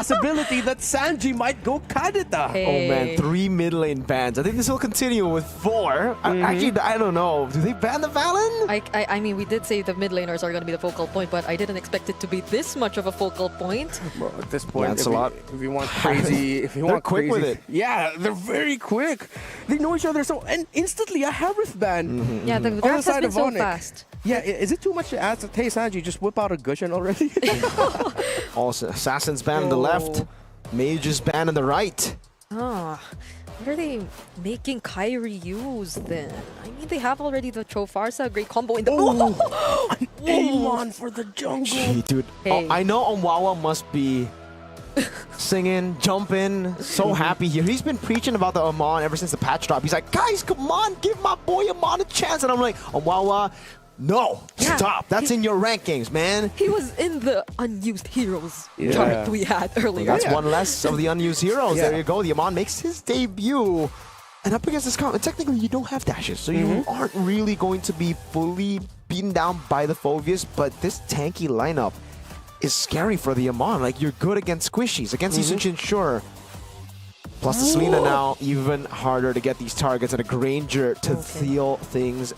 possibility that Sanji might go Kadita. Hey. Oh man, 3 mid lane bans. I think this will continue with 4. Actually, I don't know. Do they ban the Valen? I mean, we did say the mid laners are going to be the focal point, but I didn't expect it to be this much of a focal point. Bro, at this point, That's a lot. If you want crazy, if you want quick crazy, with it. Yeah, they're very quick. They know each other so, and instantly a Harith ban. Yeah, the On the draft has side been of so Onic. fast. Yeah, is it too much to ask? Hey Sanji, just whip out a Gushen already. Also, Assassin's ban on the left. Mage's ban on the right. Ah, what are they making Kairi use then? I mean, they have already the Chofarsa, great combo in the... Amon for the jungle. Gee, dude. Hey. I know Onwawa must be singing, jumping, so happy here. He's been preaching about the Amon ever since the patch drop. He's like, guys, come on, give my boy Amon a chance. And I'm like, Onwawa, no, Yeah, stop. That's in your rankings, man. He was in the unused heroes Yeah. chart we had earlier. That's one less of the unused heroes. Yeah. There you go. The Amon makes his debut. And up against this comp, technically you don't have dashes, so you aren't really going to be fully beaten down by the Phoveus, but this tanky lineup is scary for the Amon. Like, you're good against squishies, against Isunchin, sure. Plus the Selena now, even harder to get these targets, and a Granger to seal things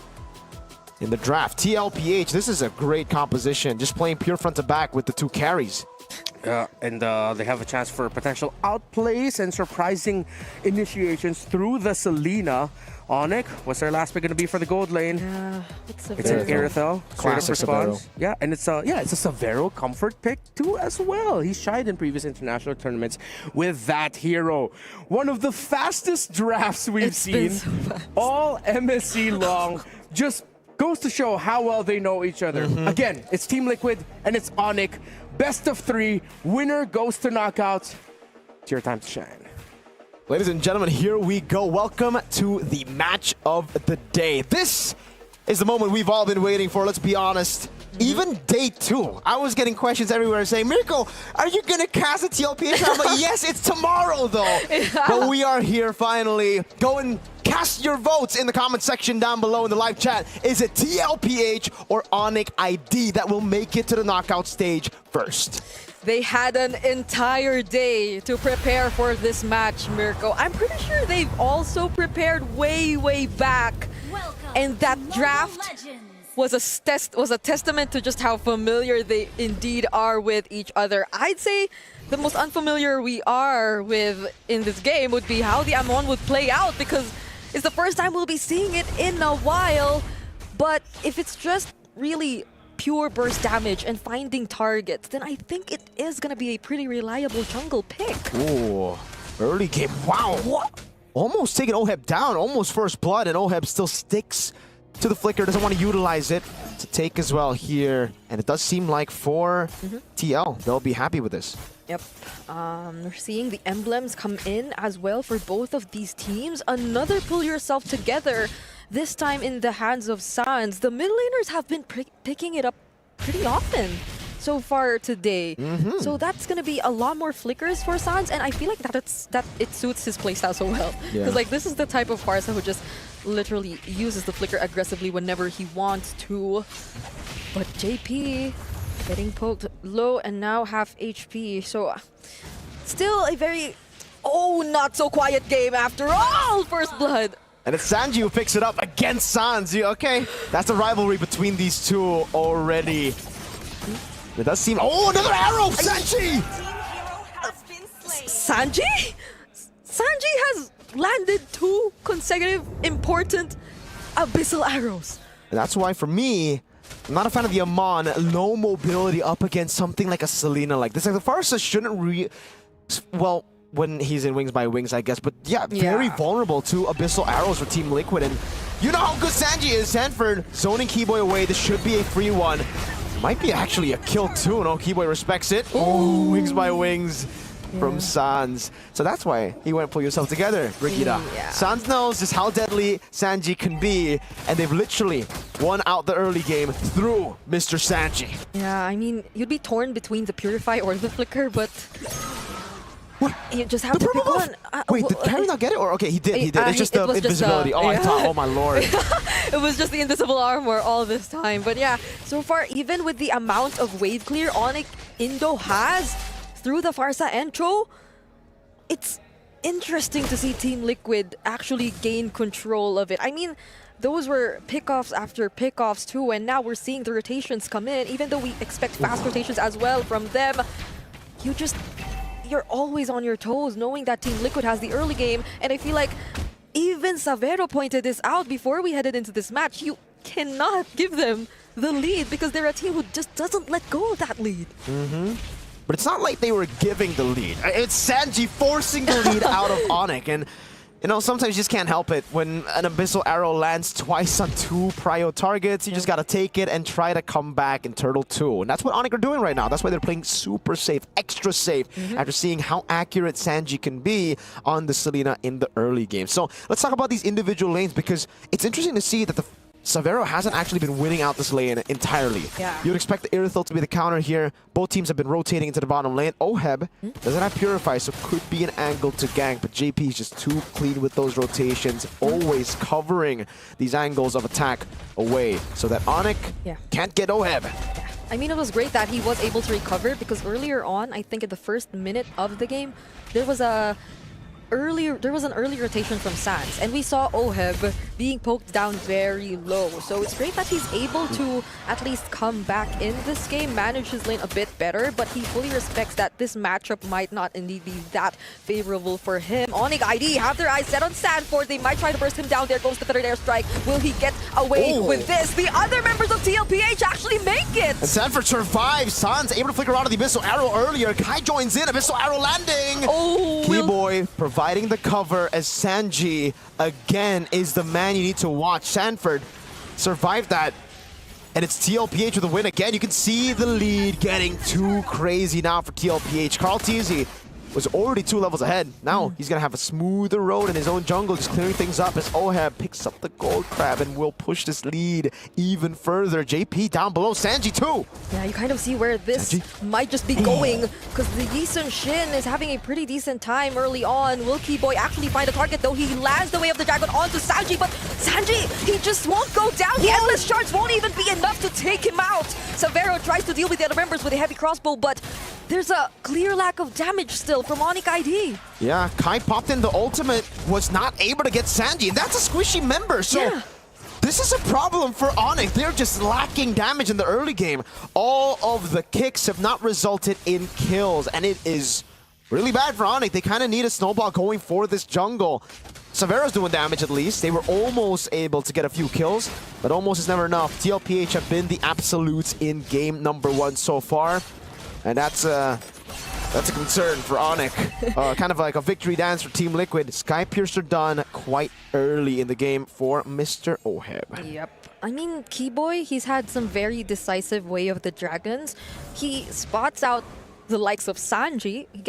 in the draft. TLPH, this is a great composition, just playing pure front to back with the 2 carries. And they have a chance for potential outplays and surprising initiations through the Selena. Onic, what's their last pick going to be for the gold lane? It's It's an Irithel. Classic Severo. Yeah, and it's a Severo comfort pick too as well. He's shied in previous international tournaments with that hero. One of the fastest drafts we've It's been seen. so fast. All MSC long. Just goes to show how well they know each other. Again, it's Team Liquid and it's Onic. Best of 3. Winner goes to knockouts. It's your time to shine. Ladies and gentlemen, here we go. Welcome to the match of the day. This is the moment we've all been waiting for, let's be honest. Even day 2, I was getting questions everywhere saying, Mirko, are you going to cast a TLPH? I'm like, yes, it's tomorrow though. But we are here finally. Go and cast your votes in the comment section down below in the live chat. Is it TLPH or Onic ID that will make it to the knockout stage first? They had an entire day to prepare for this match, Mirko. I'm pretty sure they've also prepared way back. And that draft was a testament to just how familiar they indeed are with each other. I'd say the most unfamiliar we are with in this game would be how the Amon would play out, because it's the first time we'll be seeing it in a while. But if it's just really pure burst damage and finding targets, then I think it is going to be a pretty reliable jungle pick. Ooh, early game. Wow, what? Almost taking Oheb down, almost first blood, and Oheb still sticks to the flicker, doesn't want to utilize it to take as well here. And it does seem like for TL, they'll be happy with this. Yep. We're seeing the emblems come in as well for both of these teams. Another pull yourself together, this time in the hands of Sans. The mid laners have been picking it up pretty often so far today. So that's going to be a lot more flickers for Sans, and I feel like that it suits his playstyle so well. Because like this is the type of Farsa who just literally uses the flicker aggressively whenever he wants to. But JP getting poked low and now half HP. So still a very, not so quiet game after all, first blood. And it's Sanji who picks it up against Sans. Okay, that's a rivalry between these two already. It does seem... Oh, another arrow! Sanji! Sanji? Sanji has landed 2 consecutive important abyssal arrows. And that's why, for me, I'm not a fan of the Amon. Low mobility up against something like a Selena like this. Like, the Farsa shouldn't well, when he's in Wings by Wings, I guess. But yeah, very vulnerable to abyssal arrows for Team Liquid. And you know how good Sanji is. Sanford zoning Keyboy away. This should be a free one. Might be actually a kill too. No, Keyboy respects it. Oh, Wings by Wings from Sans. So that's why he went pull yourself together, Brigitte. Sans knows just how deadly Sanji can be, and they've literally won out the early game through Mr. Sanji. Yeah, I mean, you'd be torn between the Purify or the Flicker, but you just have to pick one. Wait, did Kairi not get it? Or okay, he did. It's just the invisibility. I thought, oh my lord. It was just the invisible armor all this time. But yeah, so far, even with the amount of wave clear Onic Indo has, through the Farsa intro, it's interesting to see Team Liquid actually gain control of it. I mean, those were pickoffs after pickoffs too, and now we're seeing the rotations come in, even though we expect fast rotations as well from them. You're always on your toes knowing that Team Liquid has the early game, and I feel like even Savero pointed this out before we headed into this match. You cannot give them the lead because they're a team who just doesn't let go of that lead. But it's not like they were giving the lead. It's Sanji forcing the lead out of Onic. And, you know, sometimes you just can't help it. When an Abyssal Arrow lands twice on 2 prio targets, you just got to take it and try to come back in Turtle 2. And that's what Onic are doing right now. That's why they're playing super safe, extra safe, after seeing how accurate Sanji can be on the Selena in the early game. So let's talk about these individual lanes, because it's interesting to see that the Savero hasn't actually been winning out this lane entirely. Yeah. You would expect the Irithil to be the counter here. Both teams have been rotating into the bottom lane. Oheb doesn't have Purify, so could be an angle to gank, but JP is just too clean with those rotations, always covering these angles of attack away so that Onic can't get Oheb. I mean, it was great that he was able to recover, because earlier on, I think in the first minute of the game, there was an early rotation from Sans, and we saw Oheb being poked down very low. So it's great that he's able to at least come back in this game, manage his lane a bit better, but he fully respects that this matchup might not indeed be that favorable for him. Onic ID have their eyes set on Sanford. They might try to burst him down. There goes the third airstrike. Will he get away with this? The other members of TLPH actually make it! And Sanford survives. Sans able to flicker out of the Abyssal Arrow earlier. Kai joins in. Abyssal Arrow landing! Keyboy providing the cover as Sanji again is the man you need to watch. Sanford survived that, and it's TLPH with a win again. You can see the lead getting too crazy now for TLPH. KARLTZY was already 2 levels ahead. Now he's gonna have a smoother road in his own jungle, just clearing things up as Oheb picks up the gold crab and will push this lead even further. JP down below, Sanji too. Yeah, you kind of see where this might just be going, because the Yisun Shin is having a pretty decent time early on. Will Keyboy actually find a target, though? He lands the way of the dragon onto Sanji, but Sanji, he just won't go down. The endless shards won't even be enough to take him out. Savero tries to deal with the other members with a heavy crossbow, but there's a clear lack of damage still from Onic ID. Yeah, Kai popped in the ultimate, was not able to get Sanji, and that's a squishy member, so this is a problem for Onic. They're just lacking damage in the early game. All of the kicks have not resulted in kills, and it is really bad for Onic. They kind of need a snowball going for this jungle. Savero's doing damage at least. They were almost able to get a few kills, but almost is never enough. TLPH have been the absolutes in game number 1 so far. And that's a concern for Onic. Kind of like a victory dance for Team Liquid. Sky Piercer done quite early in the game for Mr. Oheb. Yep. I mean, Keyboy, he's had some very decisive way of the dragons. He spots out the likes of Sanji. He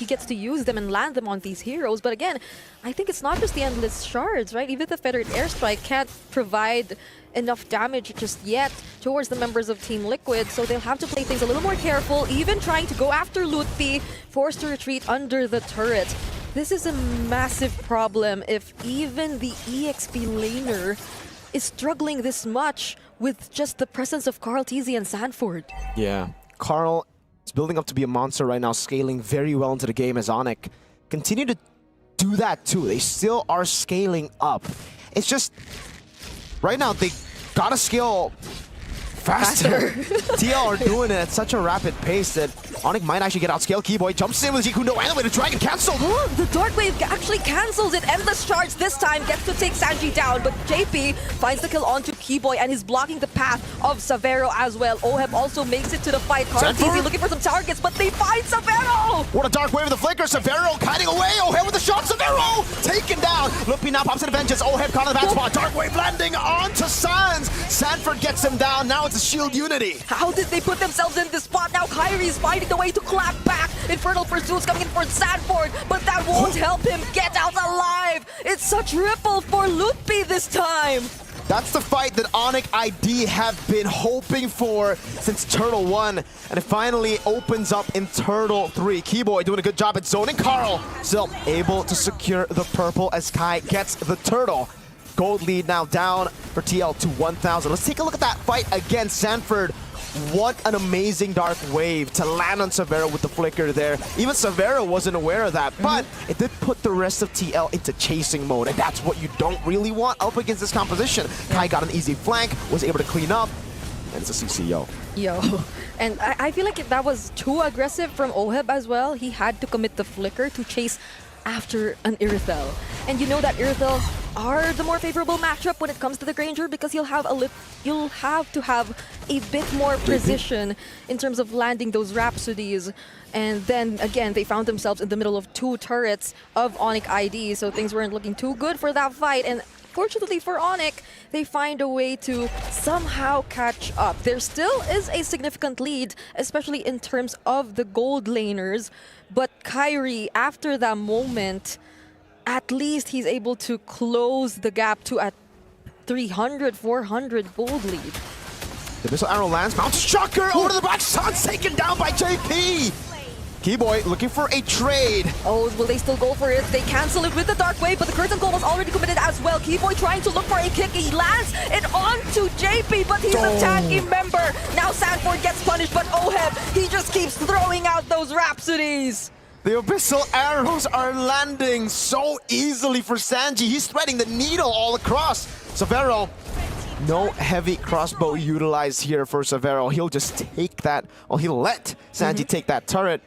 gets to use them and land them on these heroes. But again, I think it's not just the endless shards, right? Even the Feathered Airstrike can't provide enough damage just yet towards the members of Team Liquid, so they'll have to play things a little more careful, even trying to go after Lutfi, forced to retreat under the turret. This is a massive problem if even the EXP laner is struggling this much with just the presence of KARLTZY and Sanford. Yeah, Karl is building up to be a monster right now, scaling very well into the game as Onic continue to do that too. They still are scaling up. It's just right now they gotta scale faster. TL are doing it at such a rapid pace that Onic might actually get outscaled. Keyboy jumps in with Jikundo and the Dragon cancelled. The Dark Wave actually cancels it. Endless Charge this time gets to take Sanji down, but JP finds the kill onto Keyboy and he's blocking the path of Savero as well. Oheb also makes it to the fight. KARLTZY looking for some targets, but they find Savero! What a Dark Wave with the flicker. Savero kiting away. Oheb with the shot. Savero taken down. Lupi now pops in vengeance. Oheb caught in the bad spot. Dark Wave landing onto Sans. Sanford gets him down. Now it's a shield unity. How did they put themselves in this spot? Now Kairi is finding the way to clap back. Infernal Pursuit's coming in for Sanford, but that won't help him get out alive. It's such ripple for Lutfi this time. That's the fight that Onic ID have been hoping for since Turtle 1, and it finally opens up in Turtle 3. Keyboy doing a good job at zoning. Karl still able to secure the purple as Kai gets the turtle. Gold lead now down for TL to 1,000. Let's take a look at that fight again. Sanford What an amazing Dark Wave to land on Severo with the flicker there. Even Severo wasn't aware of that, but it did put the rest of TL into chasing mode, and that's what you don't really want up against this composition. Kai got an easy flank, was able to clean up, and it's a CCO. Yo, and I feel like that was too aggressive from Oheb as well. He had to commit the flicker to chase after an Irithel. And you know that Irithel are the more favorable matchup when it comes to the Granger because you'll have to have a bit more precision in terms of landing those Rhapsodies. And then again, they found themselves in the middle of 2 turrets of Onic ID, so things weren't looking too good for that fight. And fortunately for Onic, they find a way to somehow catch up. There still is a significant lead, especially in terms of the gold laners. But Kairi, after that moment, at least he's able to close the gap to a 300, 400 gold lead. The missile arrow lands, mounts Shocker over to the back, Sun's taken down by JP! Keyboy looking for a trade. Oh, will they still go for it? They cancel it with the Dark Wave, but the Curtain Call was already committed as well. Keyboy trying to look for a kick. He lands it onto JP, but he's a tanky member. Now Sanford gets punished, but Oheb, he just keeps throwing out those Rhapsodies. The Abyssal Arrows are landing so easily for Sanji. He's threading the needle all across. Severo, no heavy crossbow utilized here for Severo. He'll just take that, well, he'll let Sanji take that turret.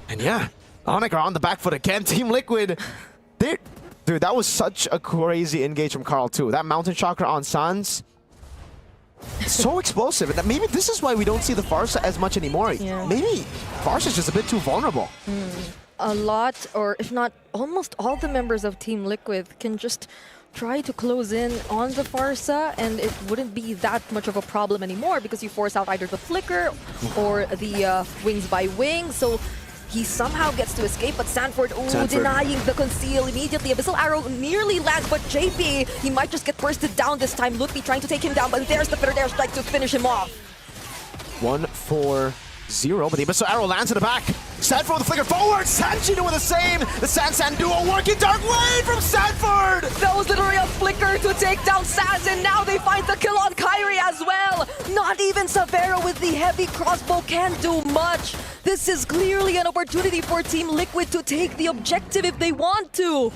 And yeah, Onic are on the back foot again. Team Liquid, dude, that was such a crazy engage from Karl too. That Mountain Chakra on Sans, so explosive. And maybe this is why we don't see the Pharsa as much anymore. Yeah. Maybe Pharsa's just a bit too vulnerable. A lot, or if not almost all the members of Team Liquid can just try to close in on the Pharsa, and it wouldn't be that much of a problem anymore because you force out either the Flicker or the Wings by Wing. So he somehow gets to escape, but Sanford, denying the conceal immediately. Abyssal Arrow nearly lands, but JP, he might just get bursted down this time. Ludwig trying to take him down, but there's the Fitted Airstrike to finish him off. 1-4-0, but the Abyssal Arrow lands in the back. Sanford with the flicker forward, Sanji doing the same. The San duo working, Dark Wave from Sanford! That was literally a flicker to take down Sans, and now they find the kill on Kairi as well. Not even Severo with the heavy crossbow can do much. This is clearly an opportunity for Team Liquid to take the objective if they want to.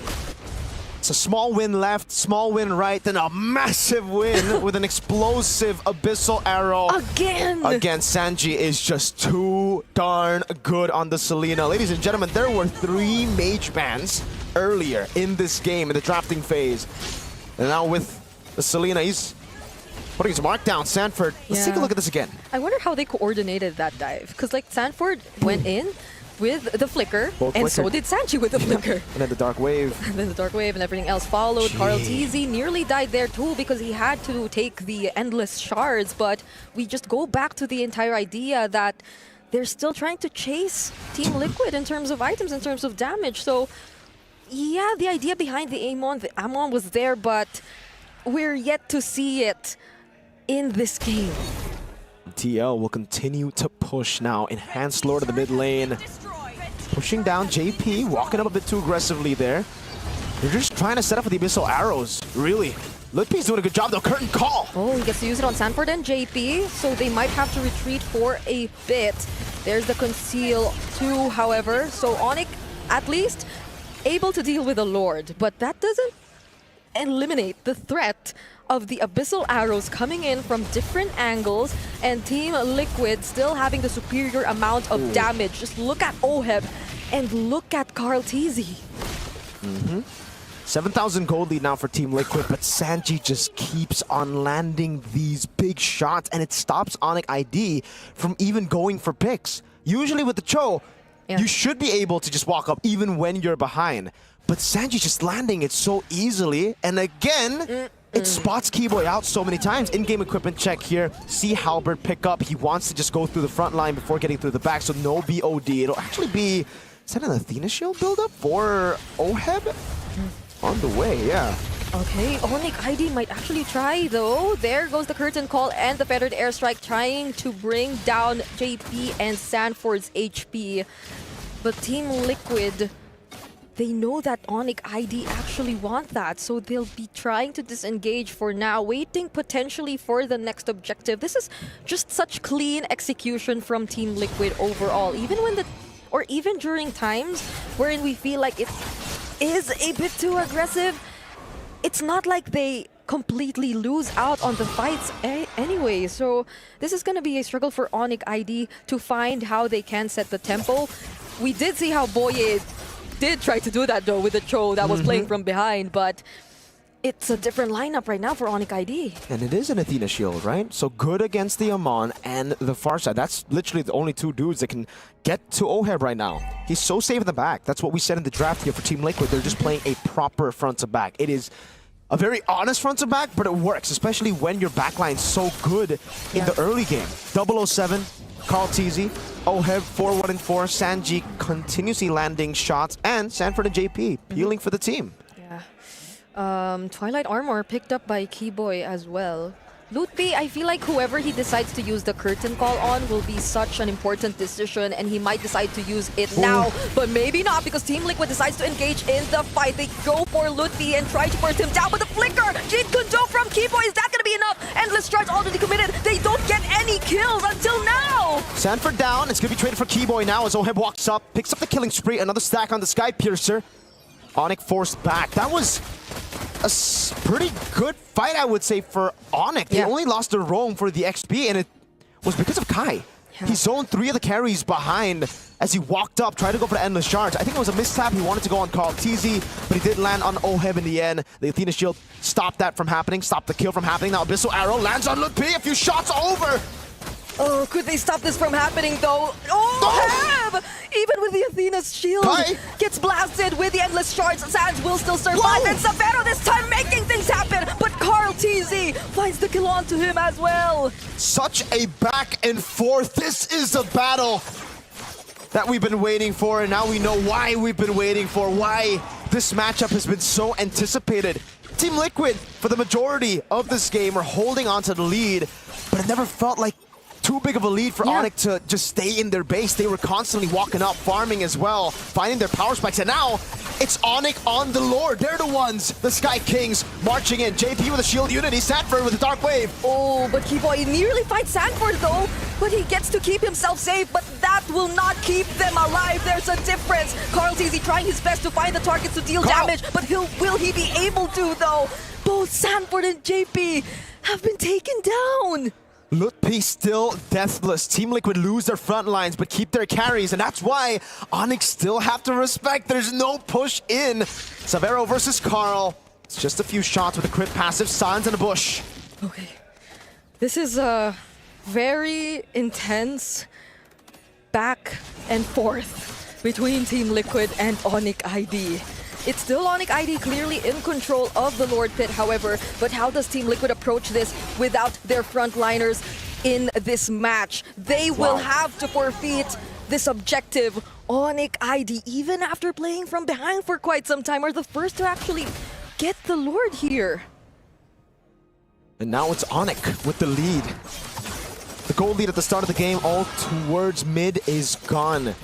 It's a small win left, small win right, then a massive win with an explosive Abyssal Arrow. Again! Sanji is just too darn good on the Selena. Ladies and gentlemen, there were 3 mage bans earlier in this game in the drafting phase. And now with the Selena, he's putting his mark down. Sanford, let's take a look at this again. I wonder how they coordinated that dive. Because like Sanford went in with the flicker, and so did Sanji with the flicker. And then the Dark Wave. And then the Dark Wave and everything else followed. KARLTZY nearly died there too because he had to take the endless shards, but we just go back to the entire idea that they're still trying to chase Team Liquid in terms of items, in terms of damage. So yeah, the idea behind the Amon was there, but we're yet to see it in this game. TL will continue to push now. Enhanced Lord of the mid lane. Pushing down JP, walking up a bit too aggressively there. They're just trying to set up for the Abyssal Arrows, really. Ludwig's doing a good job though, Curtain Call. Oh, he gets to use it on Sanford and JP, so they might have to retreat for a bit. There's the Conceal too, however. So Onic, at least, able to deal with a Lord, but that doesn't eliminate the threat of the Abyssal Arrows coming in from different angles, and Team Liquid still having the superior amount of damage. Just look at Oheb and look at KARLTZY. 7,000 gold lead now for Team Liquid, but Sanji just keeps on landing these big shots, and it stops Onic ID from even going for picks. Usually with the Cho, you should be able to just walk up even when you're behind. But Sanji just landing it so easily, and again, it spots Keyboy out so many times. In-game equipment check here. See Halberd pick up. He wants to just go through the front line before getting through the back, so no BOD. It'll actually be, is that an Athena Shield buildup for Oheb? On the way, yeah. Okay, Onic ID might actually try though. There goes the Curtain Call and the Feathered Airstrike trying to bring down JP and Sanford's HP. But Team Liquid they know that Onic ID actually want that, so they'll be trying to disengage for now, waiting potentially for the next objective. This is just such clean execution from Team Liquid overall, even during times wherein we feel like it is a bit too aggressive. It's not like they completely lose out on the fights anyway. So this is going to be a struggle for Onic ID to find how they can set the tempo. We did see how Boye did try to do that though with the Cho that was playing from behind, but it's a different lineup right now for Onic ID. And it is an Athena shield, right? So good against the Amon and the far side. That's literally the only two dudes that can get to Oheb right now. He's so safe in the back. That's what we said in the draft here for Team Liquid. They're just playing a proper front to back. It is a very honest front to back, but it works, especially when your backline's so good in the early game. 007, KARLTZY, Oheb 4-1 and 4, Sanji continuously landing shots, and Sanford and JP peeling for the team. Yeah. Twilight Armor picked up by Keyboy as well. Lutpi, I feel like whoever he decides to use the curtain call on will be such an important decision, and he might decide to use it now, but maybe not, because Team Liquid decides to engage in the fight. They go for Lutpi and try to burst him down, but the flicker! Jin Kundo from Keyboy, is that gonna be enough? Endless Charge already committed. They don't get any kills until now! Sanford down. It's gonna be traded for Keyboy now as Oheb walks up, picks up the killing spree, another stack on the Sky Piercer. Onic forced back. That was a pretty good fight, I would say, for Onic. They only lost their roam for the XP, and it was because of Kai. He zoned 3 of the carries behind as he walked up, tried to go for the Endless Charge. I think it was a mistap. He wanted to go on KARLTZY, but he did land on Oheb in the end. The Athena Shield stopped that from happening, stopped the kill from happening. Now Abyssal Arrow lands on Lutpi, a few shots over. Oh, could they stop this from happening though? Oh, even with the Athena's shield, gets blasted with the Endless Charge. Sands will still survive, and Savero this time making things happen, but KARLTZY finds the kill onto him as well. Such a back and forth. This is a battle that we've been waiting for, and now we know why we've been waiting for, why this matchup has been so anticipated. Team Liquid, for the majority of this game, are holding on to the lead, but it never felt like too big of a lead for Onic to just stay in their base. They were constantly walking up, farming as well, finding their power spikes, and now it's Onic on the Lord. They're the ones, the Sky Kings, marching in. JP with a shield unity, Sanford with a Dark Wave. Oh, but Keyboy nearly fights Sanford though, but he gets to keep himself safe, but that will not keep them alive. There's a difference. KARLTZY trying his best to find the targets to deal damage, but will he be able to though? Both Sanford and JP have been taken down. Lutpi still deathless. Team Liquid lose their front lines, but keep their carries, and that's why Onic still have to respect. There's no push in. Savero versus Karl. It's just a few shots with a crit passive. Sans in a bush. Okay. This is a very intense back and forth between Team Liquid and Onic ID. It's still Onic ID clearly in control of the Lord Pit, however, but how does Team Liquid approach this without their frontliners in this match? They will have to forfeit this objective. Onic ID, even after playing from behind for quite some time, are the first to actually get the Lord here. And now it's Onic with the lead. The gold lead at the start of the game, all towards mid, is gone.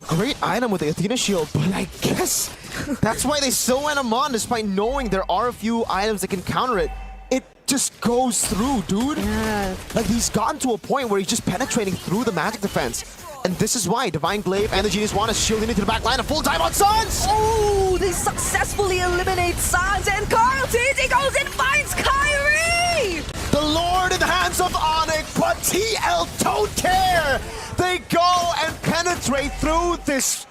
Great item with the Athena Shield, but I guess that's why they still went him on, despite knowing there are a few items that can counter it. It just goes through, dude. Yeah. Like, he's gotten to a point where he's just penetrating through the magic defense. And this is why Divine Glaive and the Genius Wand is shielding into the back line. A full dive on Sans! Oh, they successfully eliminate Sans, and KARLTZY goes and finds Kairi! The Lord in the hands of Onic, but TL don't care! They go and penetrate through this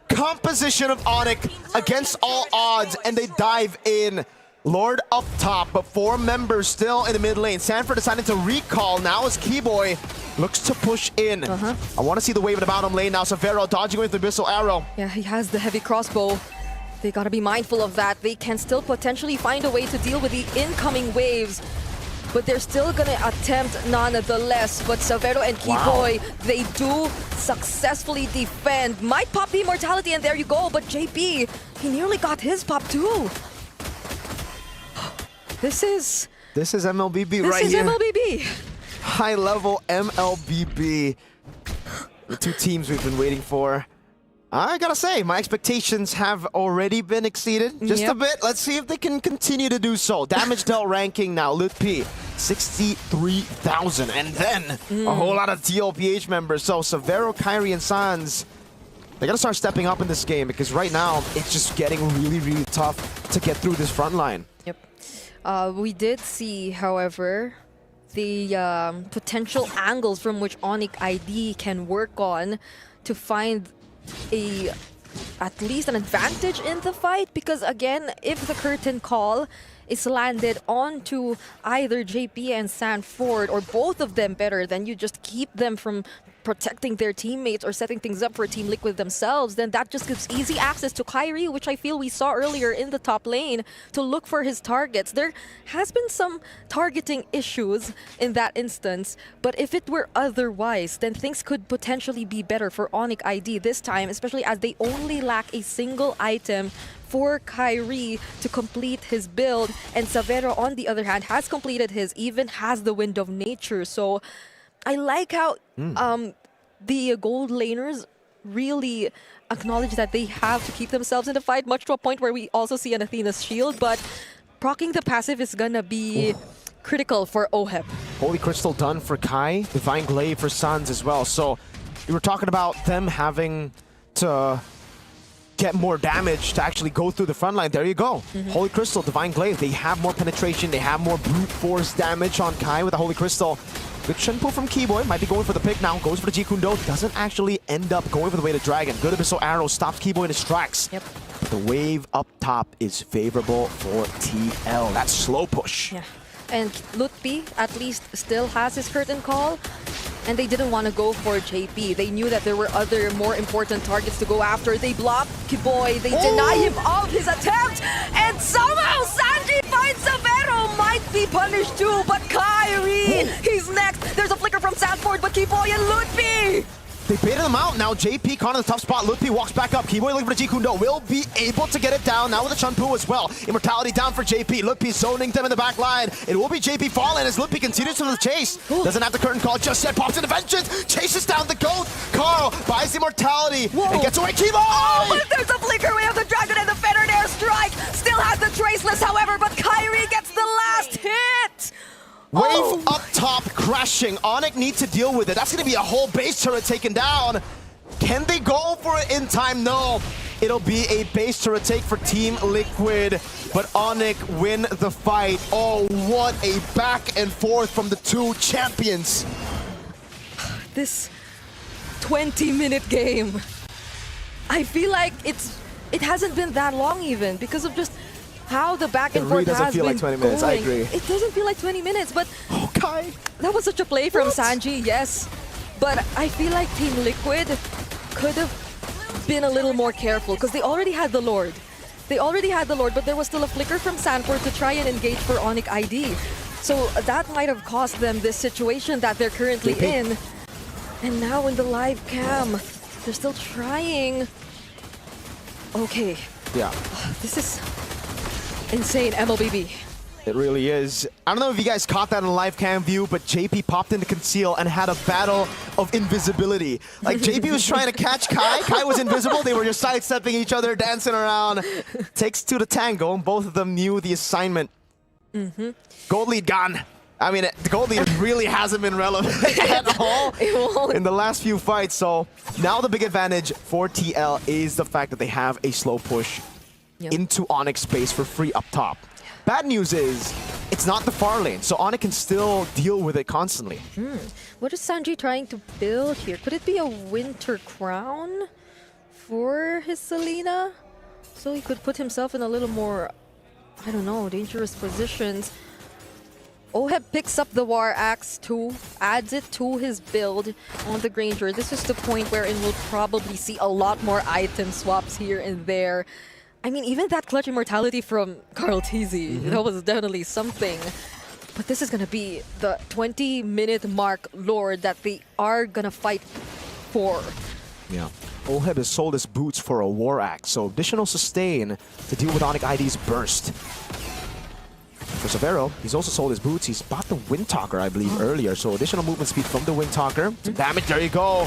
composition of Onic against all odds, and they dive in. Lord up top, but 4 members still in the mid lane. Sanford decided to recall now as Keyboy looks to push in. I want to see the wave in the bottom lane now. Savero dodging with the Abyssal Arrow. Yeah, he has the heavy crossbow. They gotta be mindful of that. They can still potentially find a way to deal with the incoming waves, but they're still gonna attempt nonetheless. But Savero and Keyboy, they do successfully defend. Might pop the immortality, and there you go. But JP, he nearly got his pop too. This is MLBB right here. This is MLBB. High level MLBB. The two teams we've been waiting for. I gotta say, my expectations have already been exceeded just a bit. Let's see if they can continue to do so. Damage dealt ranking now, Lutpi, 63,000. And then a whole lot of TLPH members. So Severo, Kairi, and Sans, they gotta start stepping up in this game because right now it's just getting really, really tough to get through this front line. Yep. We did see, however, the potential angles from which Onic ID can work on to find at least an advantage in the fight, because again, if the curtain call is landed onto either JP and Sanford or both of them better, then you just keep them from protecting their teammates or setting things up for Team Liquid themselves, then that just gives easy access to Kairi, which I feel we saw earlier in the top lane, to look for his targets. There has been some targeting issues in that instance, but if it were otherwise, then things could potentially be better for Onic ID this time, especially as they only lack a single item for Kairi to complete his build, and Severo, on the other hand, has completed his, even has the Wind of Nature. So I like how the gold laners really acknowledge that they have to keep themselves in the fight, much to a point where we also see an Athena's shield, but proccing the passive is gonna be critical for OHEP. Holy Crystal done for Kai, Divine Glaive for Sans as well. So you were talking about them having to get more damage to actually go through the front line. There you go. Holy Crystal, Divine Glaive, they have more penetration, they have more brute force damage on Kai with the Holy Crystal. Good Shenpu from Keyboy, might be going for the pick now, goes for the Jikundo, doesn't actually end up going for the Weighted Dragon. Good Abyssal Arrow stops Keyboy in his tracks. Yep. The wave up top is favorable for TL. That's slow push. Yeah. And Lutpi at least still has his curtain call, and they didn't want to go for JP. They knew that there were other more important targets to go after. They blocked Keyboy, they deny him of his attempt, and somehow Sanji finds Severo, might be punished too, but Kairi, he's next. There's a flicker from Sanford, but Keyboy and Lutpi, they baited him out. Now JP caught in the tough spot. Lutpi walks back up. Keyboy looking for the Jikundo. Will be able to get it down. Now with the Chunpu as well. Immortality down for JP. Lutpi zoning them in the back line. It will be JP falling as Lutpi continues to the chase. Doesn't have the curtain call just yet. Pops into Vengeance. Chases down the goat. Karl buys the Immortality and gets away. Keyboy! oh, but there's a flicker. We have the Dragon and the Fettered Airstrike. Still has the Traceless, however, but Kairi gets the last hit. Wave up top crashing. Onic needs to deal with it. That's going to be a whole base turret taken down. Can they go for it in time? No. It'll be a base turret take for Team Liquid, but Onic win the fight. Oh, what a back and forth from the two champions. This 20-minute game, I feel like it hasn't been that long even, because of just how the back and It really forth doesn't has feel been like 20 minutes, I going. agree. It doesn't feel like 20 minutes, but Oh, Kai. that was such a play from Sanji, yes. But I feel like Team Liquid could have been a little more careful, because they already had the Lord. But there was still a flicker from Sanford to try and engage for Onic ID. So that might have cost them this situation that they're currently in. And now in the live cam, they're still trying. Okay, Yeah, this is insane, MLBB. it really is. I don't know if you guys caught that in live cam view, but JP popped into conceal and had a battle of invisibility. Like, JP was trying to catch Kai. Kai was invisible. They were just sidestepping each other, dancing around. Takes two to tango, and both of them knew the assignment. Gold lead gone. I mean, the gold lead really hasn't been relevant at all in the last few fights. So now the big advantage for TL is the fact that they have a slow push into Onyx space for free up top. Bad news is, it's not the far lane, so Onic can still deal with it constantly. What is Sanji trying to build here? Could it be a Winter Crown for his Selena? So he could put himself in a little more, I don't know, dangerous positions. OHEP picks up the War Axe too, adds it to his build on the Granger. This is the point wherein we'll probably see a lot more item swaps here and there. I mean, even that clutch immortality from KARLTZY, that was definitely something. But this is gonna be the 20-minute mark Lord that they are gonna fight for. Yeah. Olheb has sold his boots for a War Axe, so additional sustain to deal with Onic ID's burst. For Severo, he's also sold his boots. He's bought the Wind Talker, I believe, earlier. So additional movement speed from the Wind Talker. Some damage, there you go.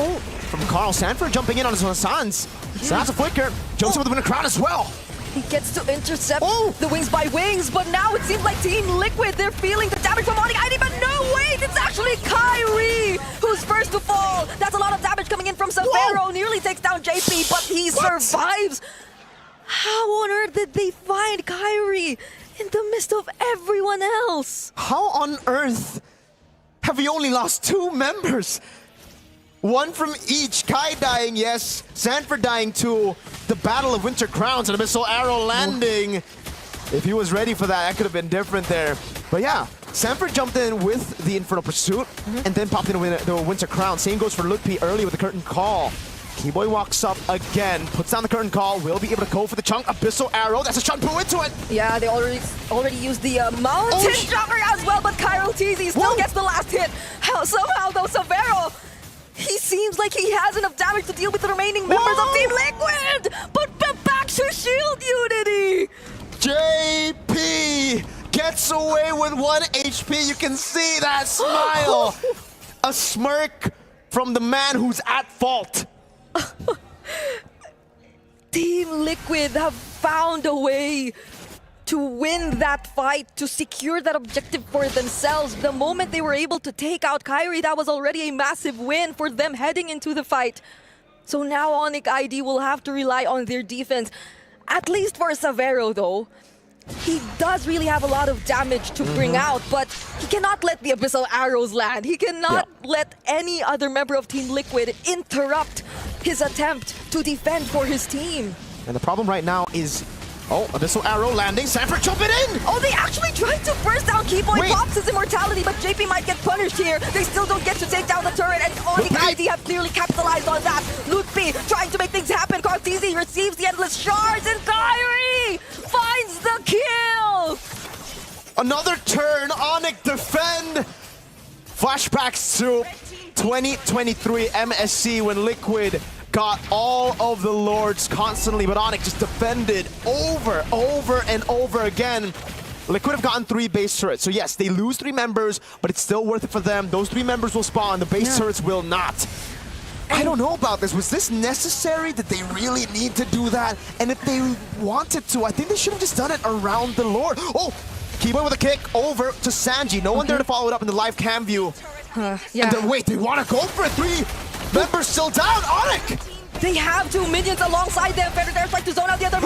From Karl. Sanford jumping in on his Sans. Sans a flicker. Jumps in with the Winter Crown as well. He gets to intercept the Wings by Wings, but now it seems like Team Liquid, they're feeling the damage from Onic. But no, wait, it's actually Kairi who's first to fall. That's a lot of damage coming in from Severo. Nearly takes down JP, but he survives. How on earth did they find Kairi in the midst of everyone else? How on earth have we only lost 2 members? One from each. Kai dying, yes. Sanford dying too. The Battle of Winter Crowns and a missile arrow landing. If he was ready for that could have been different there. But yeah, Sanford jumped in with the Infernal Pursuit and then popped in the Winter Crown. Same goes for Lutpi early with the Curtain Call. Keyboy walks up again, puts down the Curtain Call, will be able to go for the chunk. Abyssal Arrow, that's a shot put into it. Yeah, they already used the Mountain Jumper as well, but KARLTZY still gets the last hit. Somehow though, Severo, he seems like he has enough damage to deal with the remaining members of Team Liquid, but back to Shield Unity. JP gets away with 1 HP. You can see that smile. A smirk from the man who's at fault. Team Liquid have found a way to win that fight, to secure that objective for themselves. The moment they were able to take out Kairi, that was already a massive win for them heading into the fight. So now Onic ID will have to rely on their defense. At least for Severo though, he does really have a lot of damage to bring out, but he cannot let the Abyssal Arrows land. He cannot let any other member of Team Liquid interrupt his attempt to defend for his team. And the problem right now is, Abyssal Arrow landing, Sanford jumping in! Oh, they actually tried to burst down Keyboy, pops his immortality, but JP might get punished here. They still don't get to take down the turret, and Onic ID have clearly capitalized on that. Lutpi trying to make things happen. KARLTZY receives the endless shards, and Kairi finds the kill! Another turn, Onic defend! Flashbacks to 2023 MSC when Liquid got all of the Lords constantly, but Onic just defended over and over again. Liquid have gotten 3 base turrets, so yes, they lose 3 members, but it's still worth it for them. Those 3 members will spawn, the base turrets will not. I don't know about this. Was this necessary? Did they really need to do that? And if they wanted to, I think they should have just done it around the Lord. Oh, Keyboy with a kick over to Sanji. No one there to follow it up in the live cam view. And then wait, they want to go for it. 3 members still down. Onic! They have 2 minions alongside them. Better There's like to zone out the other